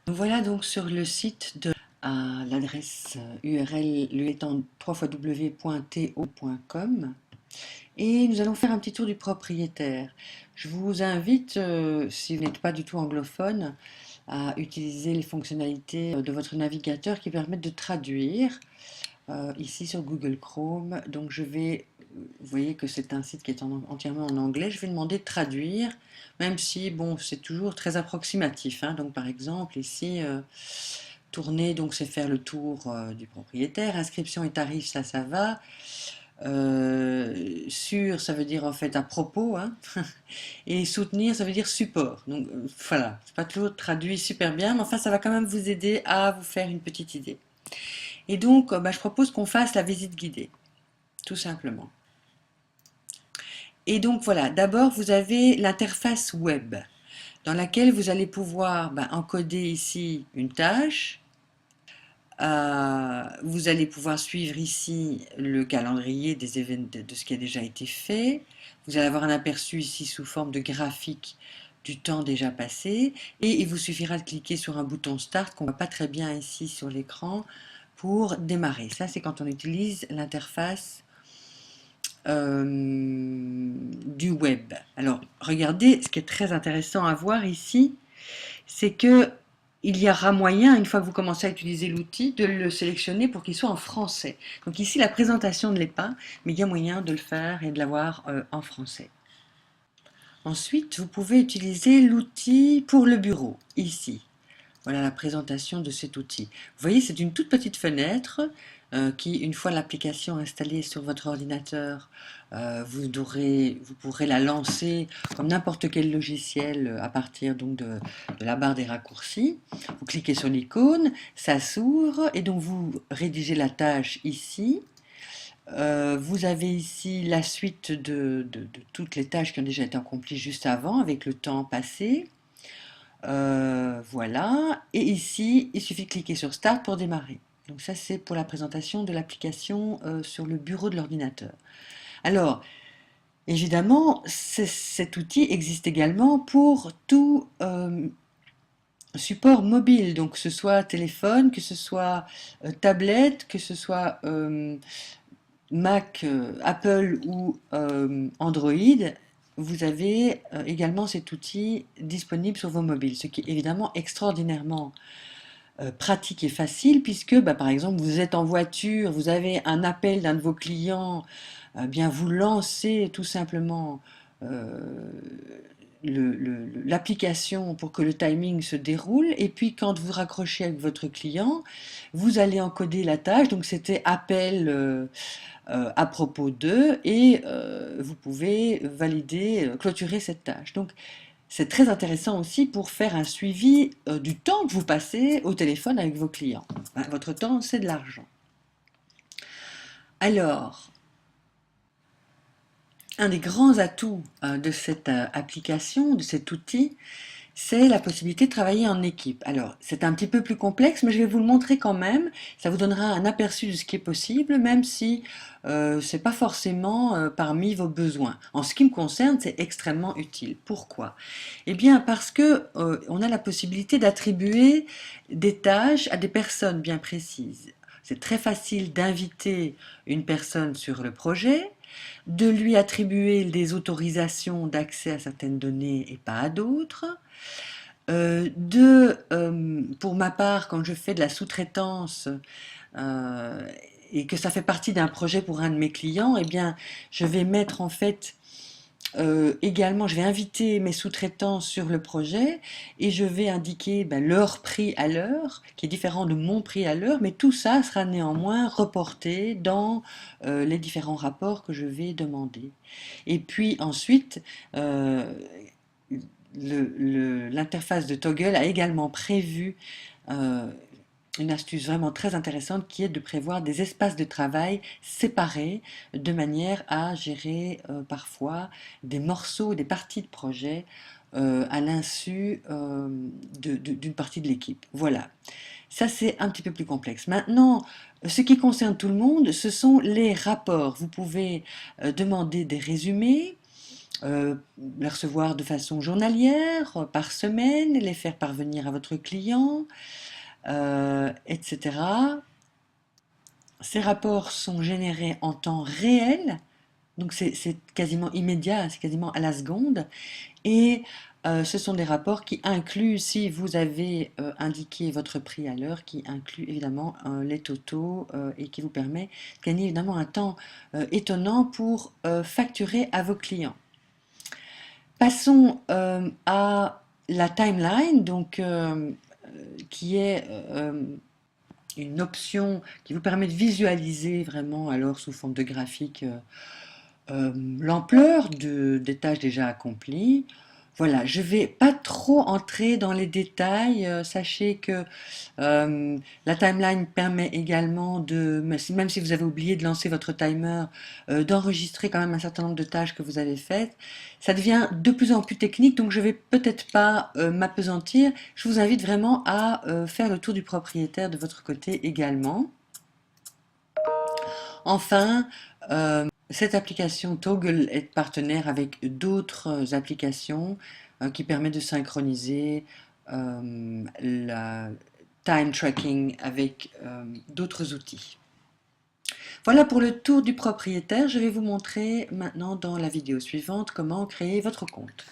Voilà donc sur le site de à l'adresse URL lui étant www.to.com et nous allons faire un petit tour du propriétaire. Je vous invite, si vous n'êtes pas du tout anglophone, à utiliser les fonctionnalités de votre navigateur qui permettent de traduire ici sur Google Chrome. Donc vous voyez que c'est un site qui est entièrement en anglais. Je vais demander de traduire, même si bon, c'est toujours très approximatif, hein. Donc par exemple ici, tourner, donc c'est faire le tour du propriétaire. Inscription et tarif, ça va. Sur, ça veut dire en fait à propos, hein. Et soutenir, ça veut dire support. Donc voilà, c'est pas toujours traduit super bien, mais enfin ça va quand même vous aider à vous faire une petite idée. Et donc, je propose qu'on fasse la visite guidée, tout simplement. Et donc voilà, d'abord vous avez l'interface web, dans laquelle vous allez pouvoir encoder ici une tâche. Vous allez pouvoir suivre ici le calendrier des événements de ce qui a déjà été fait. Vous allez avoir un aperçu ici sous forme de graphique du temps déjà passé. Et il vous suffira de cliquer sur un bouton Start qu'on ne voit pas très bien ici sur l'écran pour démarrer. Ça, c'est quand on utilise l'interface du web. Alors, regardez, ce qui est très intéressant à voir ici, c'est que il y aura moyen, une fois que vous commencez à utiliser l'outil, de le sélectionner pour qu'il soit en français. Donc ici, la présentation ne l'est pas, mais il y a moyen de le faire et de l'avoir en français. Ensuite, vous pouvez utiliser l'outil pour le bureau, ici. Voilà la présentation de cet outil. Vous voyez, c'est une toute petite fenêtre qui, une fois l'application installée sur votre ordinateur, vous pourrez la lancer comme n'importe quel logiciel à partir donc de la barre des raccourcis. Vous cliquez sur l'icône, ça s'ouvre et donc vous rédigez la tâche ici. Vous avez ici la suite de toutes les tâches qui ont déjà été accomplies juste avant avec le temps passé. Voilà, et ici, il suffit de cliquer sur Start pour démarrer. Donc ça, c'est pour la présentation de l'application sur le bureau de l'ordinateur. Alors, évidemment, cet outil existe également pour tout support mobile, donc que ce soit téléphone, que ce soit tablette, que ce soit Mac, Apple ou Android. Vous avez également cet outil disponible sur vos mobiles, ce qui est évidemment extraordinairement pratique et facile puisque, par exemple, vous êtes en voiture, vous avez un appel d'un de vos clients, bien vous lancez tout simplement euh, l'application pour que le timing se déroule et puis quand vous raccrochez avec votre client, vous allez encoder la tâche, donc c'était appel à propos d'eux et vous pouvez valider, clôturer cette tâche. Donc c'est très intéressant aussi pour faire un suivi du temps que vous passez au téléphone avec vos clients. Votre temps, c'est de l'argent. Alors, un des grands atouts de cette application, de cet outil, c'est la possibilité de travailler en équipe. Alors, c'est un petit peu plus complexe, mais je vais vous le montrer quand même. Ça vous donnera un aperçu de ce qui est possible, même si c'est pas forcément parmi vos besoins. En ce qui me concerne, c'est extrêmement utile. Pourquoi? Eh bien, parce que on a la possibilité d'attribuer des tâches à des personnes bien précises. C'est très facile d'inviter une personne sur le projet, de lui attribuer des autorisations d'accès à certaines données et pas à d'autres, pour ma part, quand je fais de la sous-traitance euh, et que ça fait partie d'un projet pour un de mes clients, eh bien, je vais mettre en fait également, je vais inviter mes sous-traitants sur le projet et je vais indiquer leur prix à l'heure, qui est différent de mon prix à l'heure, mais tout ça sera néanmoins reporté dans les différents rapports que je vais demander. Et puis ensuite, l'interface de Toggle a également prévu euh, une astuce vraiment très intéressante qui est de prévoir des espaces de travail séparés de manière à gérer parfois des morceaux, des parties de projet à l'insu d'une partie de l'équipe. Voilà. Ça, c'est un petit peu plus complexe. Maintenant, ce qui concerne tout le monde, ce sont les rapports. Vous pouvez demander des résumés, les recevoir de façon journalière, par semaine, les faire parvenir à votre client, etc. Ces rapports sont générés en temps réel, donc c'est quasiment immédiat, c'est quasiment à la seconde. Et ce sont des rapports qui incluent, si vous avez indiqué votre prix à l'heure, qui incluent évidemment les totaux et qui vous permet de gagner évidemment un temps étonnant pour facturer à vos clients. Passons à la timeline, donc, qui est une option qui vous permet de visualiser vraiment alors sous forme de graphique l'ampleur des tâches déjà accomplies. Voilà, je ne vais pas trop entrer dans les détails. Sachez que la timeline permet également de, même si vous avez oublié de lancer votre timer, d'enregistrer quand même un certain nombre de tâches que vous avez faites. Ça devient de plus en plus technique, donc je ne vais peut-être pas m'appesantir. Je vous invite vraiment à faire le tour du propriétaire de votre côté également. Enfin, cette application Toggle est partenaire avec d'autres applications qui permettent de synchroniser la time tracking avec d'autres outils. Voilà pour le tour du propriétaire. Je vais vous montrer maintenant dans la vidéo suivante comment créer votre compte.